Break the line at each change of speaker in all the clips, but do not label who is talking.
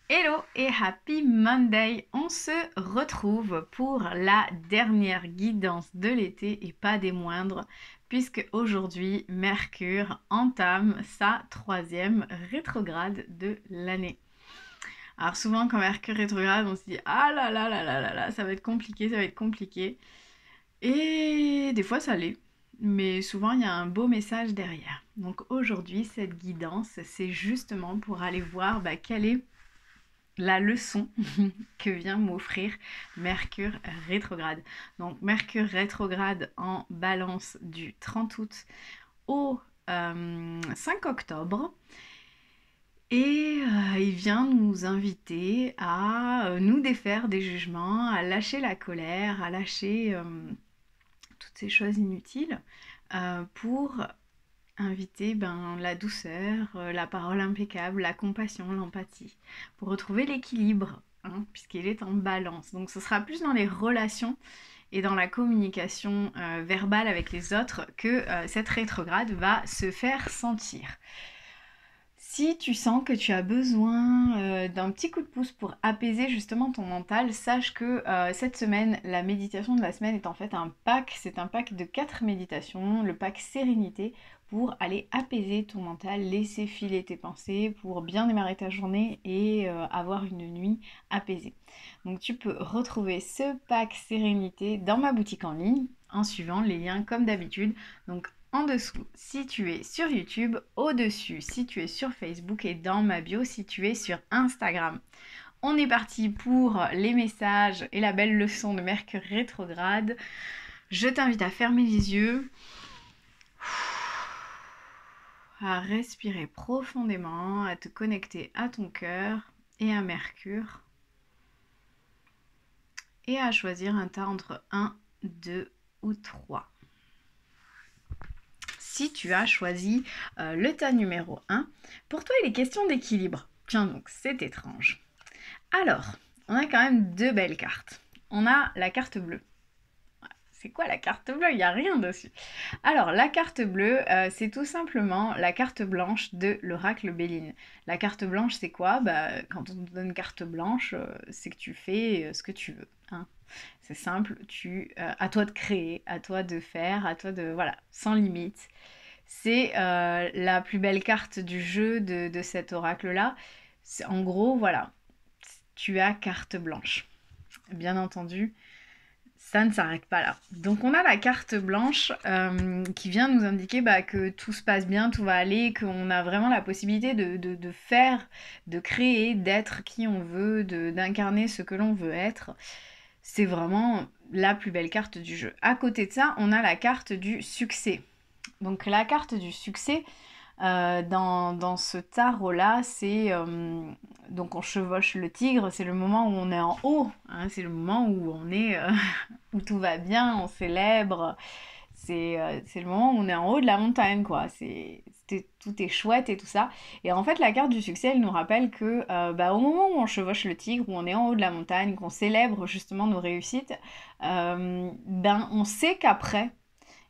Hello et happy Monday! On se retrouve pour la dernière guidance de l'été et pas des moindres, puisque aujourd'hui Mercure entame sa troisième rétrograde de l'année. Alors souvent quand Mercure rétrograde, on se dit ah là là là là là là, ça va être compliqué, ça va être compliqué. Et des fois ça l'est, mais souvent il y a un beau message derrière. Donc aujourd'hui cette guidance, c'est justement pour aller voir quelle est la leçon que vient m'offrir Mercure rétrograde. Donc Mercure rétrograde en Balance du 30 août au 5 octobre. Et il vient nous inviter à nous défaire des jugements, à lâcher la colère, à lâcher toutes ces choses inutiles pour inviter la douceur, la parole impeccable, la compassion, l'empathie, pour retrouver l'équilibre, hein, puisqu'il est en balance. Donc ce sera plus dans les relations et dans la communication verbale avec les autres que cette rétrograde va se faire sentir. Si tu sens que tu as besoin d'un petit coup de pouce pour apaiser justement ton mental, sache que cette semaine, la méditation de la semaine est en fait un pack, c'est un pack de 4 méditations, le pack sérénité, pour aller apaiser ton mental, laisser filer tes pensées, pour bien démarrer ta journée et avoir une nuit apaisée. Donc tu peux retrouver ce pack sérénité dans ma boutique en ligne en suivant les liens comme d'habitude. Donc en dessous si tu es sur YouTube, au-dessus si tu es sur Facebook et dans ma bio si tu es sur Instagram. On est parti pour les messages et la belle leçon de Mercure rétrograde. Je t'invite à fermer les yeux, à respirer profondément, à te connecter à ton cœur et à Mercure et à choisir un tas entre 1, 2 ou 3. Si tu as choisi le tas numéro 1, pour toi il est question d'équilibre. Tiens donc, c'est étrange. Alors, on a quand même deux belles cartes. On a la carte bleue. C'est quoi la carte bleue? Il n'y a rien dessus. Alors, la carte bleue, c'est tout simplement la carte blanche de l'oracle Béline. La carte blanche, c'est quoi? Quand on te donne une carte blanche, c'est que tu fais ce que tu veux. Hein. C'est simple, à toi de créer, à toi de faire, à toi de... Voilà, sans limite. C'est la plus belle carte du jeu de cet oracle-là. En gros, voilà, tu as carte blanche. Bien entendu, ça ne s'arrête pas là. Donc on a la carte blanche qui vient nous indiquer que tout se passe bien, tout va aller, qu'on a vraiment la possibilité de faire, de créer, d'être qui on veut, d'incarner ce que l'on veut être. C'est vraiment la plus belle carte du jeu. À côté de ça, on a la carte du succès. Donc la carte du succès, dans ce tarot-là, c'est... donc on chevauche le tigre, c'est le moment où on est en haut, hein, c'est le moment où on est... où tout va bien, on célèbre, c'est le moment où on est en haut de la montagne, quoi. Tout est chouette et tout ça. Et en fait, la carte du succès, elle nous rappelle que au moment où on chevauche le tigre, où on est en haut de la montagne, qu'on célèbre justement nos réussites, on sait qu'après,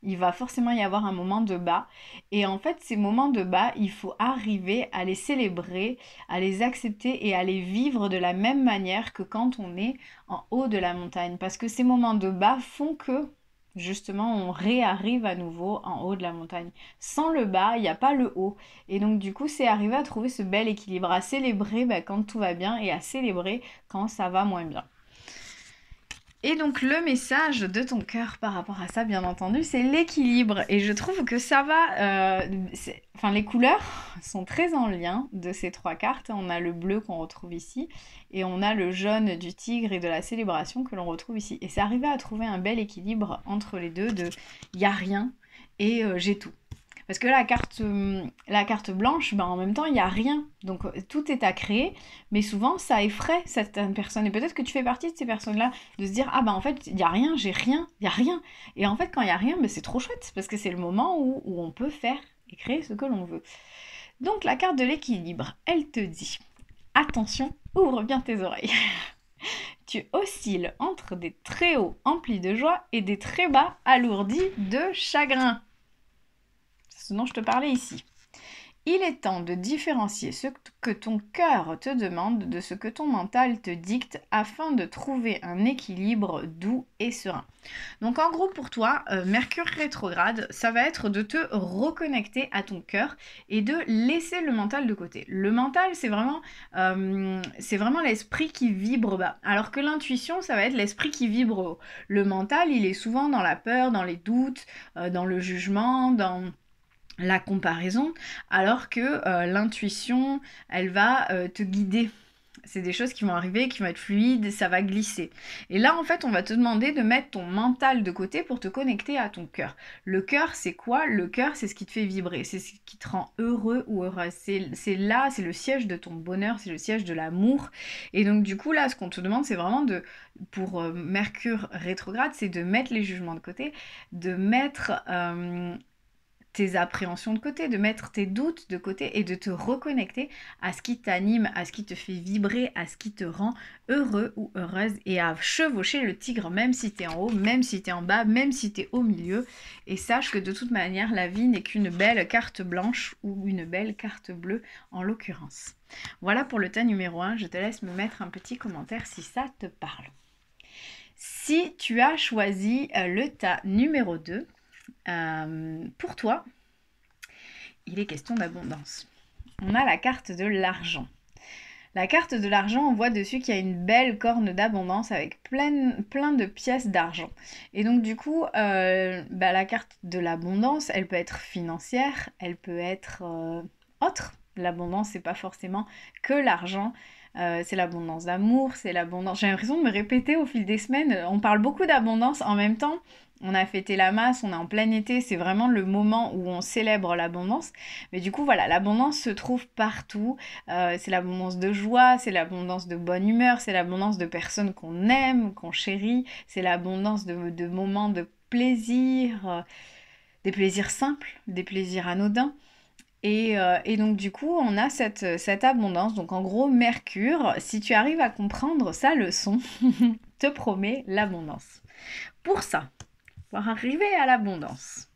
il va forcément y avoir un moment de bas. Et en fait, ces moments de bas, il faut arriver à les célébrer, à les accepter et à les vivre de la même manière que quand on est en haut de la montagne. Parce que ces moments de bas font que, justement, on réarrive à nouveau en haut de la montagne. Sans le bas, il n'y a pas le haut. Et donc, du coup, c'est arriver à trouver ce bel équilibre, à célébrer quand tout va bien et à célébrer quand ça va moins bien. Et donc le message de ton cœur par rapport à ça, bien entendu, c'est l'équilibre. Et je trouve que ça va... les couleurs sont très en lien de ces trois cartes. On a le bleu qu'on retrouve ici, et on a le jaune du tigre et de la célébration que l'on retrouve ici. Et c'est arrivé à trouver un bel équilibre entre les deux de « il n'y a rien » et « j'ai tout ». Parce que la carte blanche, en même temps, il n'y a rien. Donc tout est à créer, mais souvent ça effraie certaines personnes. Et peut-être que tu fais partie de ces personnes-là, de se dire, en fait, il n'y a rien, j'ai rien, il n'y a rien. Et en fait, quand il n'y a rien, c'est trop chouette, parce que c'est le moment où on peut faire et créer ce que l'on veut. Donc la carte de l'équilibre, elle te dit, attention, ouvre bien tes oreilles. Tu oscilles entre des très hauts emplis de joie et des très bas alourdis de chagrin. Ce dont je te parlais ici. Il est temps de différencier ce que ton cœur te demande de ce que ton mental te dicte afin de trouver un équilibre doux et serein. Donc en gros pour toi, Mercure rétrograde, ça va être de te reconnecter à ton cœur et de laisser le mental de côté. Le mental, c'est vraiment l'esprit qui vibre bas, alors que l'intuition, ça va être l'esprit qui vibre haut. Le mental, il est souvent dans la peur, dans les doutes, dans le jugement, dans la comparaison, alors que l'intuition, elle va te guider. C'est des choses qui vont arriver, qui vont être fluides, ça va glisser. Et là, en fait, on va te demander de mettre ton mental de côté pour te connecter à ton cœur. Le cœur, c'est quoi? Le cœur, c'est ce qui te fait vibrer, c'est ce qui te rend heureux ou heureuse. C'est là, c'est le siège de ton bonheur, c'est le siège de l'amour. Et donc, du coup, là, ce qu'on te demande, c'est vraiment pour Mercure rétrograde, c'est de mettre les jugements de côté, de mettre tes appréhensions de côté, de mettre tes doutes de côté et de te reconnecter à ce qui t'anime, à ce qui te fait vibrer, à ce qui te rend heureux ou heureuse et à chevaucher le tigre même si t'es en haut, même si t'es en bas, même si t'es au milieu. Et sache que de toute manière, la vie n'est qu'une belle carte blanche ou une belle carte bleue en l'occurrence. Voilà pour le tas numéro 1. Je te laisse me mettre un petit commentaire si ça te parle. Si tu as choisi le tas numéro 2, pour toi, il est question d'abondance. On a la carte de l'argent. La carte de l'argent, on voit dessus qu'il y a une belle corne d'abondance avec plein de pièces d'argent. Et donc du coup, la carte de l'abondance, elle peut être financière, elle peut être autre. L'abondance, c'est pas forcément que l'argent. C'est l'abondance d'amour, c'est l'abondance... J'ai l'impression de me répéter au fil des semaines. On parle beaucoup d'abondance en même temps. On a fêté la masse, on est en plein été, c'est vraiment le moment où on célèbre l'abondance. Mais du coup, voilà, l'abondance se trouve partout. C'est l'abondance de joie, c'est l'abondance de bonne humeur, c'est l'abondance de personnes qu'on aime, qu'on chérit, c'est l'abondance de moments de plaisir, des plaisirs simples, des plaisirs anodins. Et donc du coup, on a cette abondance. Donc en gros, Mercure, si tu arrives à comprendre sa leçon, te promet l'abondance. Pour ça, pour arriver à l'abondance,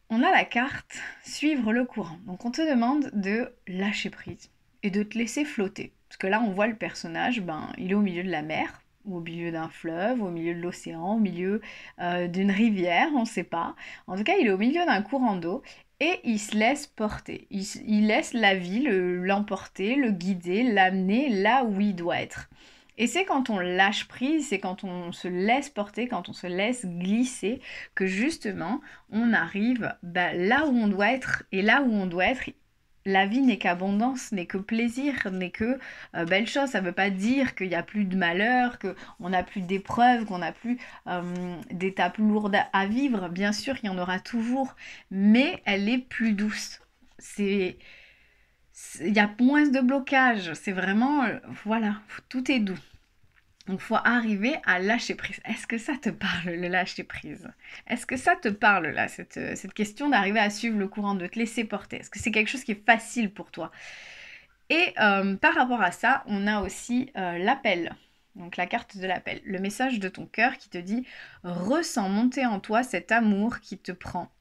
on a la carte suivre le courant. Donc on te demande de lâcher prise et de te laisser flotter. Parce que là, on voit le personnage, il est au milieu de la mer, ou au milieu d'un fleuve, au milieu de l'océan, au milieu d'une rivière, on ne sait pas. En tout cas, il est au milieu d'un courant d'eau et il se laisse porter. Il laisse la vie l'emporter, le guider, l'amener là où il doit être. Et c'est quand on lâche prise, c'est quand on se laisse porter, quand on se laisse glisser, que justement, on arrive là où on doit être. Et là où on doit être, la vie n'est qu'abondance, n'est que plaisir, n'est que belle chose. Ça ne veut pas dire qu'il n'y a plus de malheur, qu'on n'a plus d'épreuves, qu'on n'a plus d'étapes lourdes à vivre. Bien sûr, il y en aura toujours, mais elle est plus douce. Il y a moins de blocage. C'est vraiment, voilà, tout est doux. Donc, il faut arriver à lâcher prise. Est-ce que ça te parle, le lâcher prise? Est-ce que ça te parle, là, cette question d'arriver à suivre le courant, de te laisser porter? Est-ce que c'est quelque chose qui est facile pour toi? Et par rapport à ça, on a aussi l'appel. Donc, la carte de l'appel. Le message de ton cœur qui te dit « Ressens monter en toi cet amour qui te prend,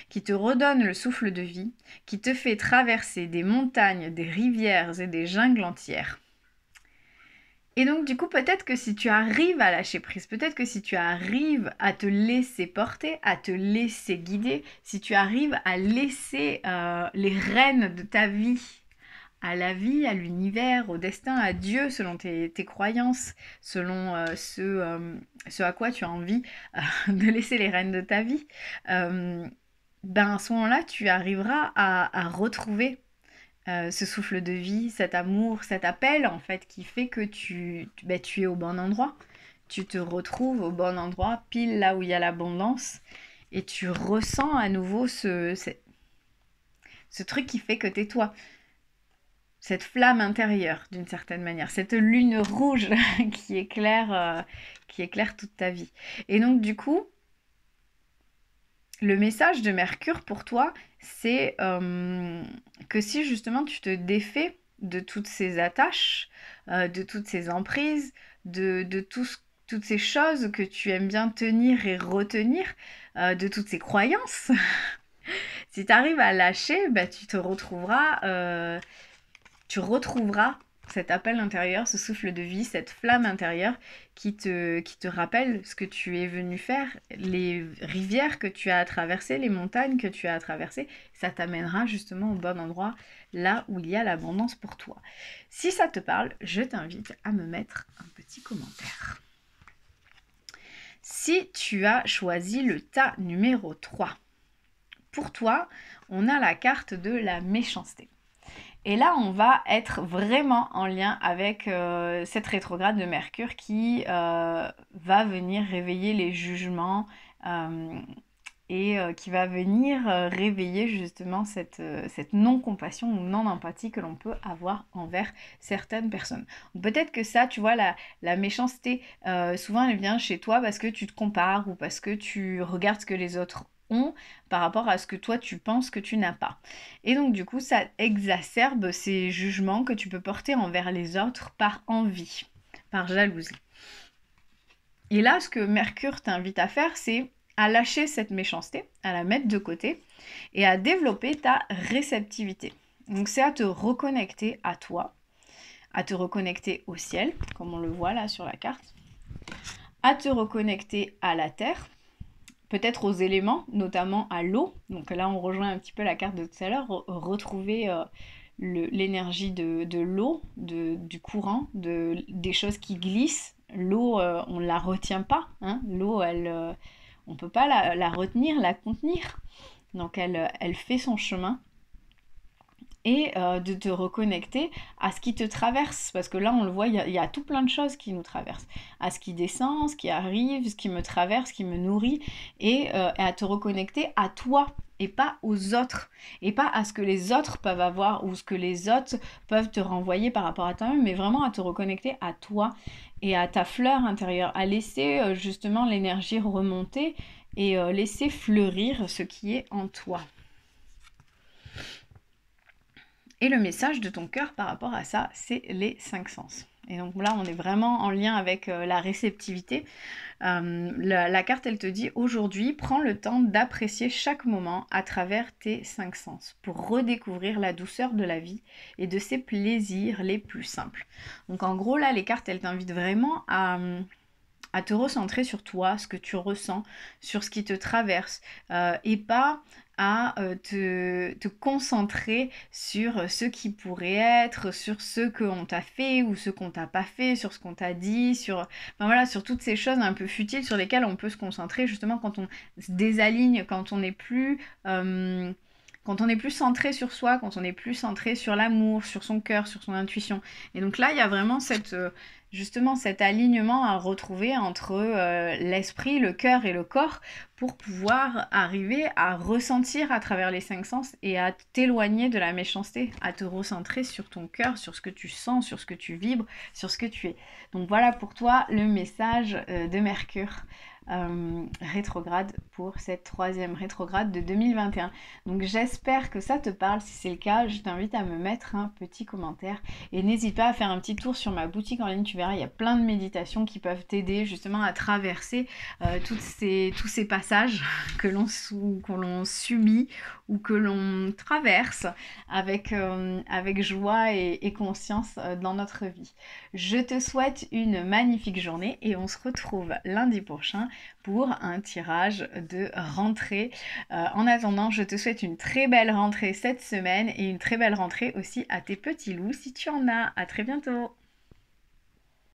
qui te redonne le souffle de vie, qui te fait traverser des montagnes, des rivières et des jungles entières. » Et donc du coup, peut-être que si tu arrives à lâcher prise, peut-être que si tu arrives à te laisser porter, à te laisser guider, si tu arrives à laisser les rênes de ta vie à la vie, à l'univers, au destin, à Dieu, selon tes croyances, selon ce à quoi tu as envie de laisser les rênes de ta vie, à ce moment-là, tu arriveras à retrouver ce souffle de vie, cet amour, cet appel en fait qui fait que tu es au bon endroit. Tu te retrouves au bon endroit, pile là où il y a l'abondance, et tu ressens à nouveau ce truc qui fait que t'es toi. Cette flamme intérieure d'une certaine manière, cette lune rouge qui éclaire toute ta vie. Et donc du coup, le message de Mercure pour toi, c'est que si justement tu te défais de toutes ces attaches, de toutes ces emprises, de toutes ces choses que tu aimes bien tenir et retenir, de toutes ces croyances, Si tu arrives à lâcher, bah, tu retrouveras cet appel intérieur, ce souffle de vie, cette flamme intérieure qui te rappelle ce que tu es venu faire, les rivières que tu as traversées, les montagnes que tu as traversées. Ça t'amènera justement au bon endroit, là où il y a l'abondance pour toi. Si ça te parle, je t'invite à me mettre un petit commentaire. Si tu as choisi le tas numéro 3, pour toi, on a la carte de la méchanceté. Et là, on va être vraiment en lien avec cette rétrograde de Mercure qui va venir réveiller les jugements et qui va venir réveiller justement cette non-compassion ou non-empathie que l'on peut avoir envers certaines personnes. Peut-être que ça, tu vois, la méchanceté, souvent elle vient chez toi parce que tu te compares ou parce que tu regardes ce que les autres ont par rapport à ce que toi tu penses que tu n'as pas. Et donc du coup ça exacerbe ces jugements que tu peux porter envers les autres par envie, par jalousie. Et là ce que Mercure t'invite à faire, c'est à lâcher cette méchanceté, à la mettre de côté et à développer ta réceptivité. Donc c'est à te reconnecter à toi, à te reconnecter au ciel, comme on le voit là sur la carte, à te reconnecter à la terre, peut-être aux éléments, notamment à l'eau. Donc là, on rejoint un petit peu la carte de tout à l'heure, retrouver l'énergie de l'eau, du courant, des choses qui glissent. L'eau, on ne la retient pas. Hein. L'eau, on ne peut pas la retenir, la contenir. Donc elle fait son chemin. Et de te reconnecter à ce qui te traverse, parce que là on le voit, il y a tout plein de choses qui nous traversent, à ce qui descend, ce qui arrive, ce qui me traverse, ce qui me nourrit, et à te reconnecter à toi, et pas aux autres, et pas à ce que les autres peuvent avoir, ou ce que les autres peuvent te renvoyer par rapport à toi-même, mais vraiment à te reconnecter à toi, et à ta fleur intérieure, à laisser justement l'énergie remonter, et laisser fleurir ce qui est en toi. Et le message de ton cœur par rapport à ça, c'est les 5 sens. Et donc là, on est vraiment en lien avec la réceptivité. La carte, elle te dit, aujourd'hui, prends le temps d'apprécier chaque moment à travers tes 5 sens pour redécouvrir la douceur de la vie et de ses plaisirs les plus simples. Donc en gros, là, les cartes, elles t'invitent vraiment à te recentrer sur toi, ce que tu ressens, sur ce qui te traverse, et pas à te concentrer sur ce qui pourrait être, sur ce qu'on t'a fait ou ce qu'on t'a pas fait, sur ce qu'on t'a dit, sur toutes ces choses un peu futiles sur lesquelles on peut se concentrer justement quand on se désaligne, quand on n'est plus centré sur soi, quand on n'est plus centré sur l'amour, sur son cœur, sur son intuition. Et donc là, il y a vraiment justement cet alignement à retrouver entre l'esprit, le cœur et le corps pour pouvoir arriver à ressentir à travers les 5 sens et à t'éloigner de la méchanceté, à te recentrer sur ton cœur, sur ce que tu sens, sur ce que tu vibres, sur ce que tu es. Donc voilà pour toi le message de Mercure. Rétrograde pour cette 3e rétrograde de 2021. Donc j'espère que ça te parle. Si c'est le cas, je t'invite à me mettre un petit commentaire et n'hésite pas à faire un petit tour sur ma boutique en ligne. Tu verras, il y a plein de méditations qui peuvent t'aider justement à traverser tous ces passages que l'on subit ou que l'on traverse avec joie et conscience dans notre vie. Je te souhaite une magnifique journée et on se retrouve lundi prochain pour un tirage de rentrée. En attendant, je te souhaite une très belle rentrée cette semaine et une très belle rentrée aussi à tes petits loups si tu en as. À très bientôt.